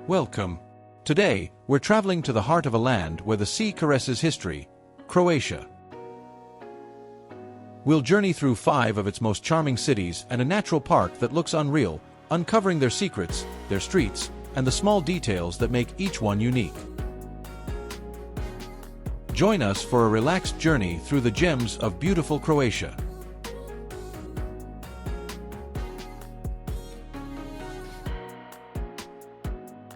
Welcome. Today, we're traveling to the heart of a land where the sea caresses history, Croatia. We'll journey through 5 of its most charming cities and a natural park that looks unreal, uncovering their secrets, their streets, and the small details that make each one unique. Join us for a relaxed journey through the gems of beautiful Croatia.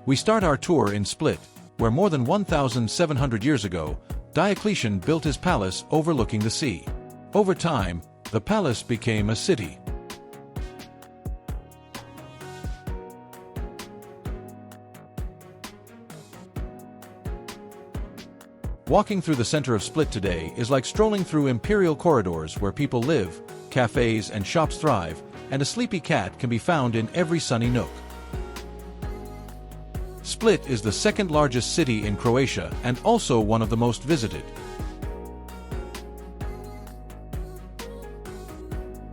We start our tour in Split, where more than 1,700 years ago, Diocletian built his palace overlooking the sea. Over time, the palace became a city. Walking through the center of Split today is like strolling through imperial corridors where people live, cafes and shops thrive, and a sleepy cat can be found in every sunny nook. Split is the second largest city in Croatia and also one of the most visited.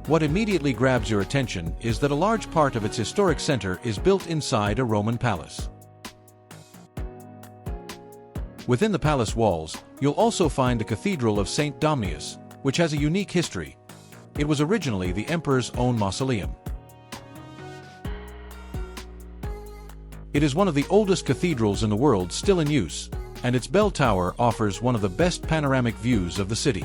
What immediately grabs your attention is that a large part of its historic center is built inside a Roman palace. Within the palace walls, you'll also find the Cathedral of St. Domnius, which has a unique history. It was originally the emperor's own mausoleum. It is one of the oldest cathedrals in the world still in use, and its bell tower offers one of the best panoramic views of the city.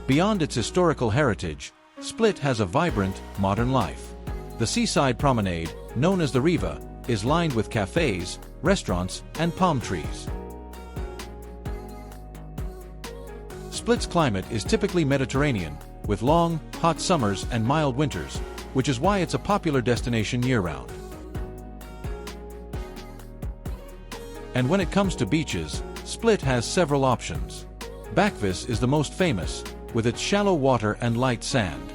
Beyond its historical heritage, Split has a vibrant, modern life. The seaside promenade, known as the Riva, is lined with cafes, restaurants, and palm trees. Split's climate is typically Mediterranean, with long, hot summers and mild winters, which is why it's a popular destination year-round. And when it comes to beaches, Split has several options. Plitvice is the most famous, with its shallow water and light sand.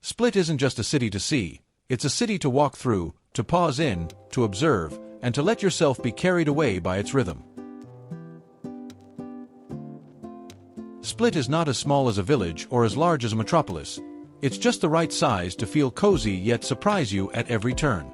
Split isn't just a city to see, it's a city to walk through, to pause in, to observe, and to let yourself be carried away by its rhythm. Split is not as small as a village or as large as a metropolis. It's just the right size to feel cozy yet surprise you at every turn.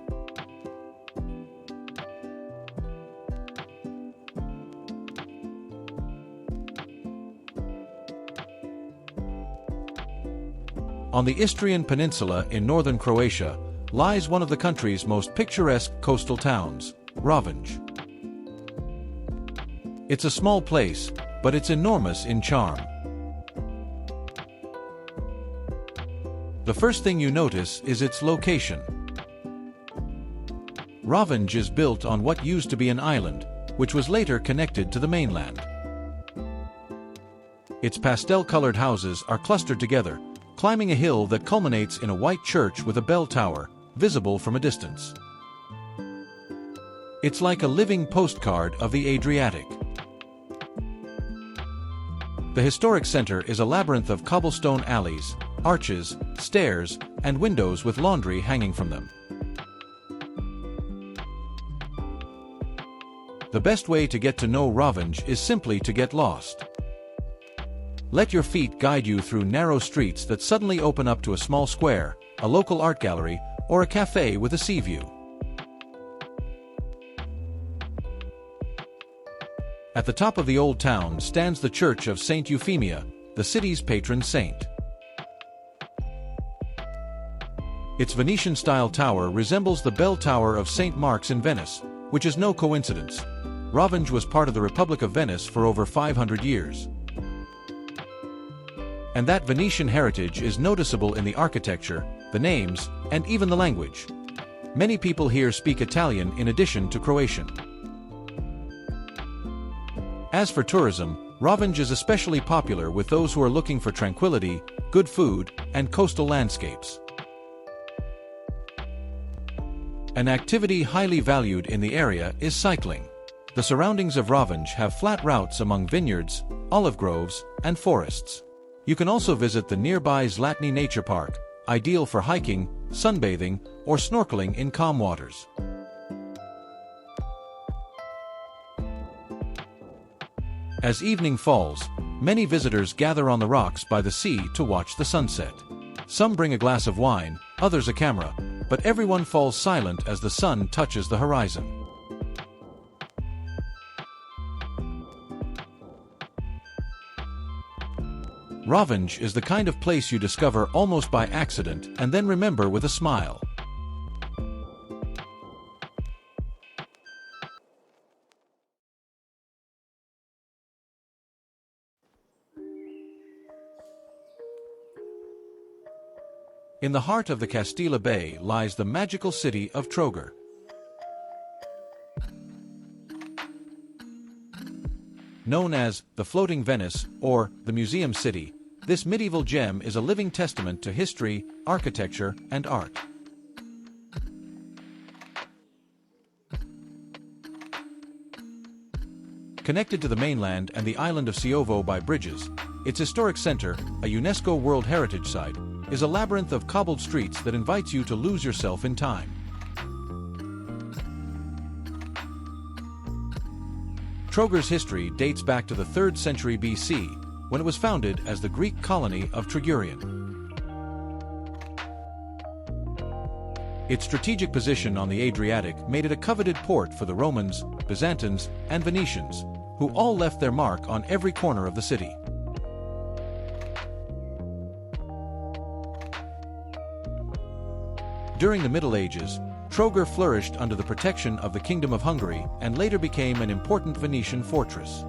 On the Istrian Peninsula in northern Croatia lies one of the country's most picturesque coastal towns, Rovinj. It's a small place, but it's enormous in charm. The first thing you notice is its location. Rovinj is built on what used to be an island, which was later connected to the mainland. Its pastel-colored houses are clustered together, climbing a hill that culminates in a white church with a bell tower, visible from a distance. It's like a living postcard of the Adriatic. The historic center is a labyrinth of cobblestone alleys, arches, stairs, and windows with laundry hanging from them. The best way to get to know Rovinj is simply to get lost. Let your feet guide you through narrow streets that suddenly open up to a small square, a local art gallery, or a cafe with a sea view. At the top of the old town stands the Church of St. Euphemia, the city's patron saint. Its Venetian-style tower resembles the bell tower of St. Mark's in Venice, which is no coincidence. Rovinj was part of the Republic of Venice for over 500 years. And that Venetian heritage is noticeable in the architecture, the names, and even the language. Many people here speak Italian in addition to Croatian. As for tourism, Rovinj is especially popular with those who are looking for tranquility, good food, and coastal landscapes. An activity highly valued in the area is cycling. The surroundings of Rovinj have flat routes among vineyards, olive groves, and forests. You can also visit the nearby Zlatni Nature Park, ideal for hiking, sunbathing, or snorkeling in calm waters. As evening falls, many visitors gather on the rocks by the sea to watch the sunset. Some bring a glass of wine, others a camera, but everyone falls silent as the sun touches the horizon. Rovinj is the kind of place you discover almost by accident and then remember with a smile. In the heart of the Castilla Bay lies the magical city of Trogir. Known as the Floating Venice or the Museum City, this medieval gem is a living testament to history, architecture, and art. Connected to the mainland and the island of Ciovo by bridges, its historic center, a UNESCO World Heritage Site, is a labyrinth of cobbled streets that invites you to lose yourself in time. Trogir's history dates back to the 3rd century BC, when it was founded as the Greek colony of Trogirian. Its strategic position on the Adriatic made it a coveted port for the Romans, Byzantines, and Venetians, who all left their mark on every corner of the city. During the Middle Ages, Trogir flourished under the protection of the Kingdom of Hungary and later became an important Venetian fortress.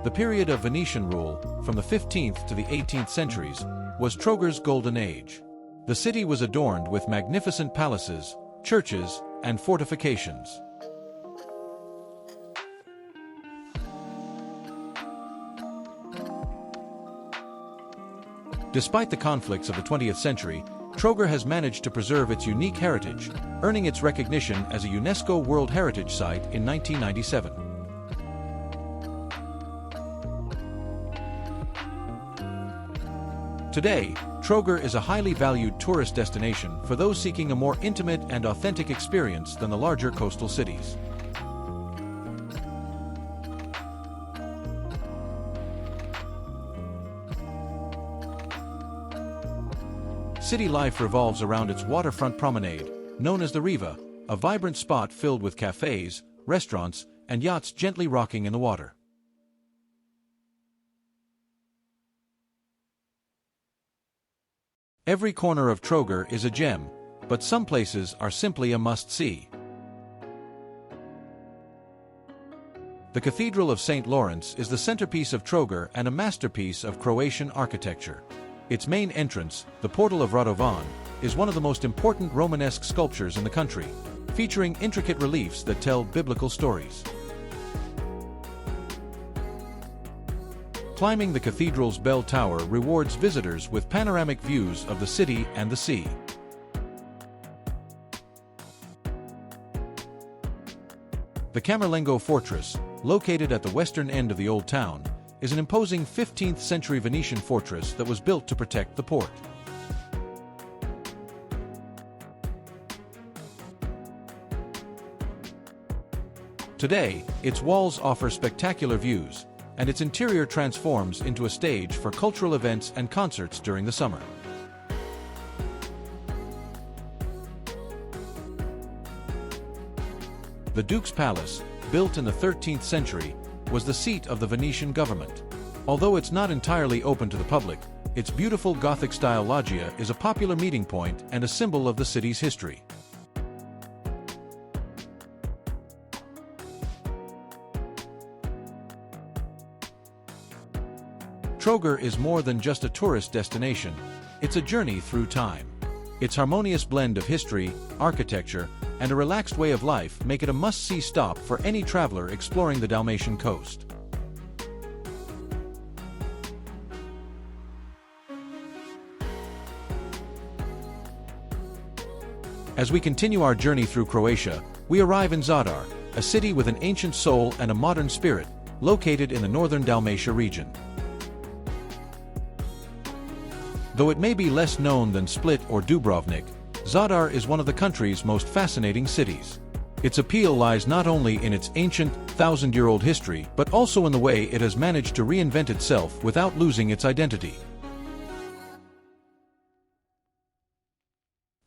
The period of Venetian rule, from the 15th to the 18th centuries, was Trogir's golden age. The city was adorned with magnificent palaces, churches, and fortifications. Despite the conflicts of the 20th century, Trogir has managed to preserve its unique heritage, earning its recognition as a UNESCO World Heritage Site in 1997. Today, Trogir is a highly valued tourist destination for those seeking a more intimate and authentic experience than the larger coastal cities. City life revolves around its waterfront promenade, known as the Riva, a vibrant spot filled with cafes, restaurants, and yachts gently rocking in the water. Every corner of Trogir is a gem, but some places are simply a must-see. The Cathedral of St. Lawrence is the centerpiece of Trogir and a masterpiece of Croatian architecture. Its main entrance, the Portal of Rovinj, is one of the most important Romanesque sculptures in the country, featuring intricate reliefs that tell biblical stories. Climbing the cathedral's bell tower rewards visitors with panoramic views of the city and the sea. The Camerlengo Fortress, located at the western end of the Old Town, is an imposing 15th-century Venetian fortress that was built to protect the port. Today, its walls offer spectacular views, and its interior transforms into a stage for cultural events and concerts during the summer. The Duke's Palace, built in the 13th century, was the seat of the Venetian government. Although it's not entirely open to the public, its beautiful Gothic-style loggia is a popular meeting point and a symbol of the city's history. Trogir is more than just a tourist destination, it's a journey through time. Its harmonious blend of history, architecture, and a relaxed way of life make it a must-see stop for any traveler exploring the Dalmatian coast. As we continue our journey through Croatia, we arrive in Zadar, a city with an ancient soul and a modern spirit, located in the northern Dalmatia region. Though it may be less known than Split or Dubrovnik, Zadar is one of the country's most fascinating cities. Its appeal lies not only in its ancient, thousand-year-old history, but also in the way it has managed to reinvent itself without losing its identity.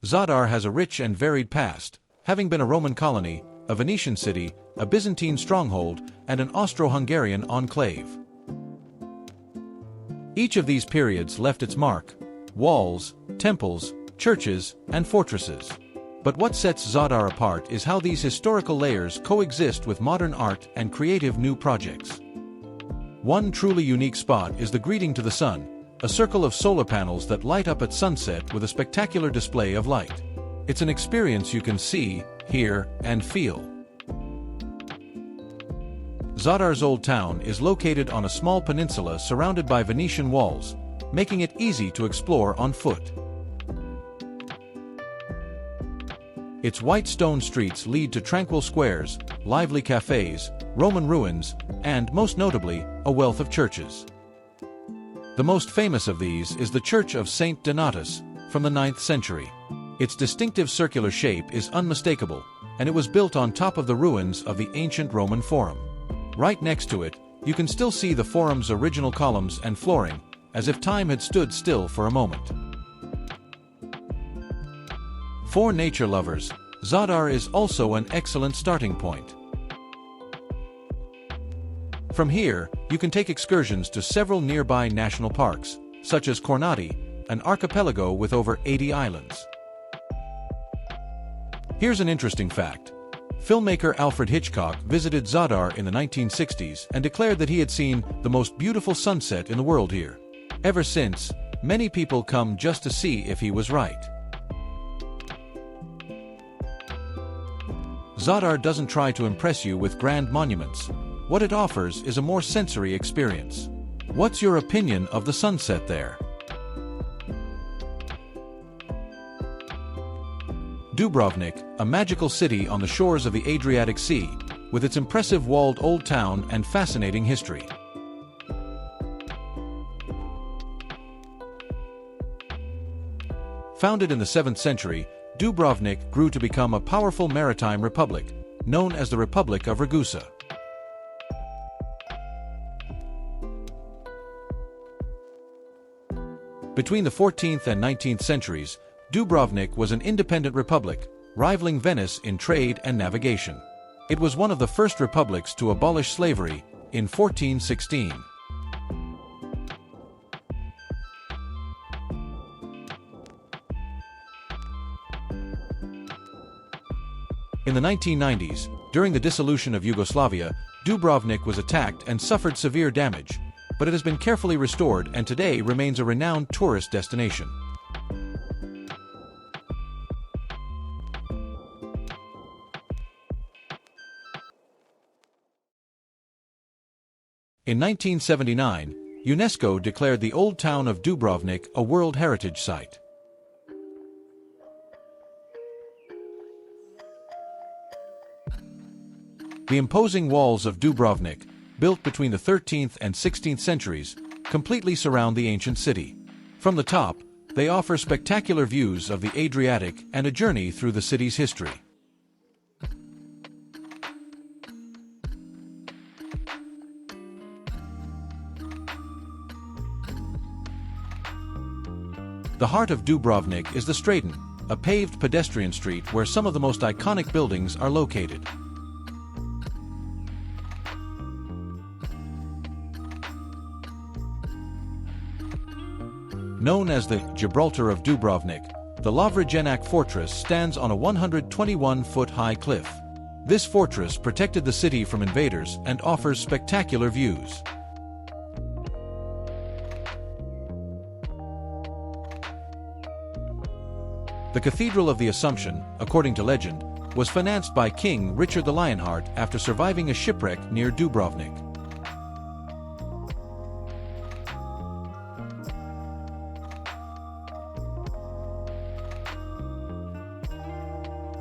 Zadar has a rich and varied past, having been a Roman colony, a Venetian city, a Byzantine stronghold, and an Austro-Hungarian enclave. Each of these periods left its mark: walls, temples, churches, and fortresses. But what sets Zadar apart is how these historical layers coexist with modern art and creative new projects. One truly unique spot is the Greeting to the Sun, a circle of solar panels that light up at sunset with a spectacular display of light. It's an experience you can see, hear, and feel. Zadar's old town is located on a small peninsula surrounded by Venetian walls, making it easy to explore on foot. Its white stone streets lead to tranquil squares, lively cafes, Roman ruins, and, most notably, a wealth of churches. The most famous of these is the Church of Saint Donatus, from the 9th century. Its distinctive circular shape is unmistakable, and it was built on top of the ruins of the ancient Roman Forum. Right next to it, you can still see the Forum's original columns and flooring, as if time had stood still for a moment. For nature lovers, Zadar is also an excellent starting point. From here, you can take excursions to several nearby national parks, such as Kornati, an archipelago with over 80 islands. Here's an interesting fact. Filmmaker Alfred Hitchcock visited Zadar in the 1960s and declared that he had seen the most beautiful sunset in the world here. Ever since, many people come just to see if he was right. Zadar doesn't try to impress you with grand monuments. What it offers is a more sensory experience. What's your opinion of the sunset there? Dubrovnik, a magical city on the shores of the Adriatic Sea, with its impressive walled old town and fascinating history. Founded in the 7th century, Dubrovnik grew to become a powerful maritime republic, known as the Republic of Ragusa. Between the 14th and 19th centuries, Dubrovnik was an independent republic, rivaling Venice in trade and navigation. It was one of the first republics to abolish slavery in 1416. In the 1990s, during the dissolution of Yugoslavia, Dubrovnik was attacked and suffered severe damage, but it has been carefully restored and today remains a renowned tourist destination. In 1979, UNESCO declared the old town of Dubrovnik a World Heritage Site. The imposing walls of Dubrovnik, built between the 13th and 16th centuries, completely surround the ancient city. From the top, they offer spectacular views of the Adriatic and a journey through the city's history. The heart of Dubrovnik is the Straton, a paved pedestrian street where some of the most iconic buildings are located. Known as the Gibraltar of Dubrovnik, the Lovrijenac fortress stands on a 121-foot-high cliff. This fortress protected the city from invaders and offers spectacular views. The Cathedral of the Assumption, according to legend, was financed by King Richard the Lionheart after surviving a shipwreck near Dubrovnik.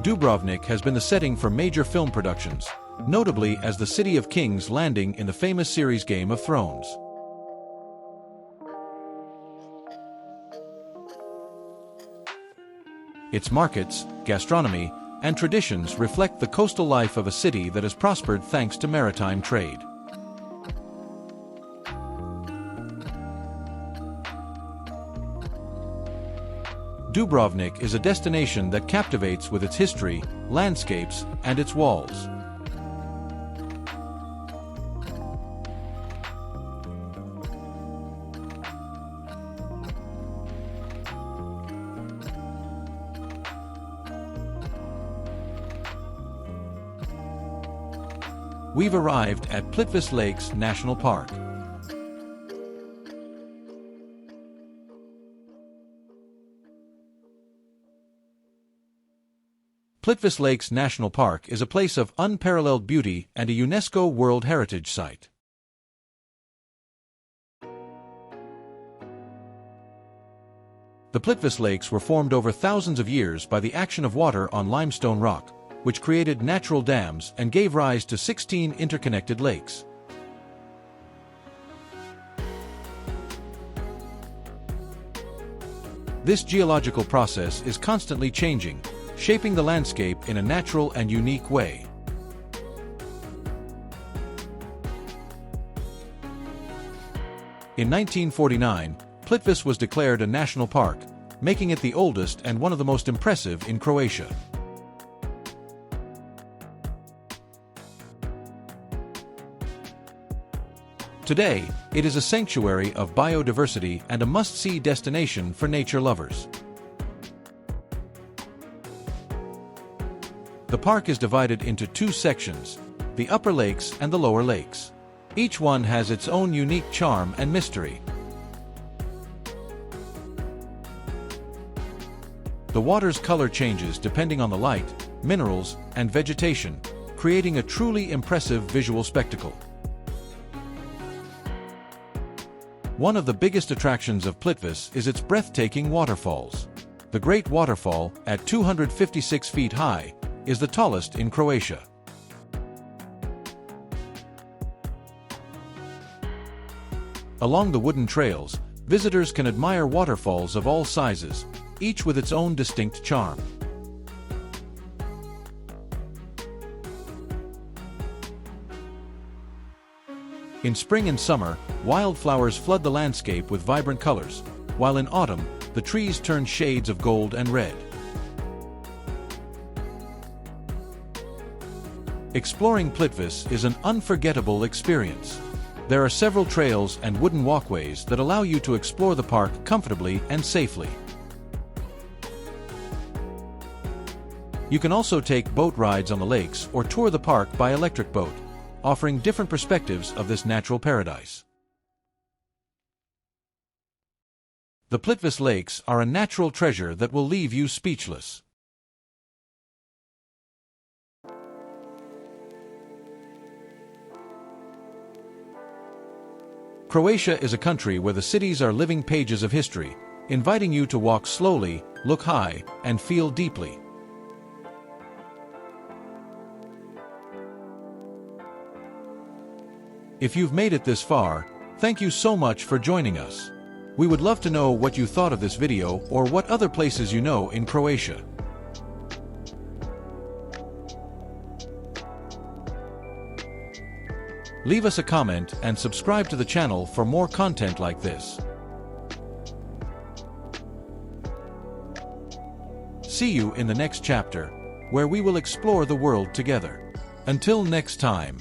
Dubrovnik has been the setting for major film productions, notably as the City of Kings landing in the famous series Game of Thrones. Its markets, gastronomy, and traditions reflect the coastal life of a city that has prospered thanks to maritime trade. Dubrovnik is a destination that captivates with its history, landscapes, and its walls. We've arrived at Plitvice Lakes National Park. Plitvice Lakes National Park is a place of unparalleled beauty and a UNESCO World Heritage Site. The Plitvice Lakes were formed over thousands of years by the action of water on limestone rock, which created natural dams and gave rise to 16 interconnected lakes. This geological process is constantly changing, shaping the landscape in a natural and unique way. In 1949, Plitvice was declared a national park, making it the oldest and one of the most impressive in Croatia. Today, it is a sanctuary of biodiversity and a must-see destination for nature lovers. The park is divided into two sections, the upper lakes and the lower lakes. Each one has its own unique charm and mystery. The water's color changes depending on the light, minerals, and vegetation, creating a truly impressive visual spectacle. One of the biggest attractions of Plitvice is its breathtaking waterfalls. The Great Waterfall, at 256 feet high, is the tallest in Croatia. Along the wooden trails, visitors can admire waterfalls of all sizes, each with its own distinct charm. In spring and summer, wildflowers flood the landscape with vibrant colors, while in autumn, the trees turn shades of gold and red. Exploring Plitvice is an unforgettable experience. There are several trails and wooden walkways that allow you to explore the park comfortably and safely. You can also take boat rides on the lakes or tour the park by electric boat, offering different perspectives of this natural paradise. The Plitvice Lakes are a natural treasure that will leave you speechless. Croatia is a country where the cities are living pages of history, inviting you to walk slowly, look high, and feel deeply. If you've made it this far, thank you so much for joining us. We would love to know what you thought of this video or what other places you know in Croatia. Leave us a comment and subscribe to the channel for more content like this. See you in the next chapter, where we will explore the world together. Until next time.